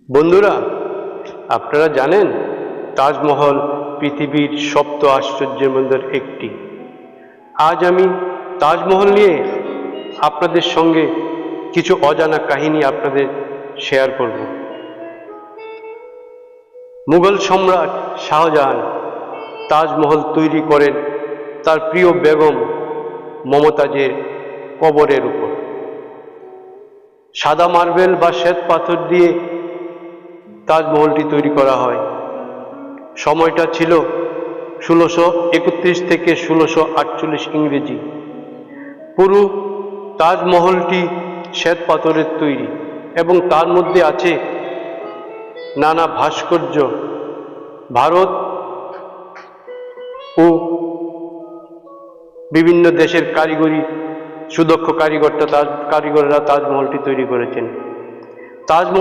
বন্ধুরা, আপনারা জানেন তাজমহল পৃথিবীর সপ্ত আশ্চর্যের মধ্যে একটি। আজ আমি তাজমহল নিয়ে আপনাদের সঙ্গে কিছু অজানা কাহিনী আপনাদের শেয়ার করব। মুঘল সম্রাট শাহজাহান তাজমহল তৈরি করেন তার প্রিয় বেগম মমতাজের কবরের উপর। সাদা মার্বেল বা শ্বেত পাথর দিয়ে তাজমহলটি তৈরি করা হয়। সময়টা ছিল 1631 থেকে 1648 ইংরেজি। পুরো তাজমহলটি শ্বেত পাথরের তৈরি এবং তার মধ্যে আছে নানা ভাস্কর্য। ভারত ও বিভিন্ন দেশের সুদক্ষ কারিগররা তাজমহলটি তৈরি করেছেন। তাজমহল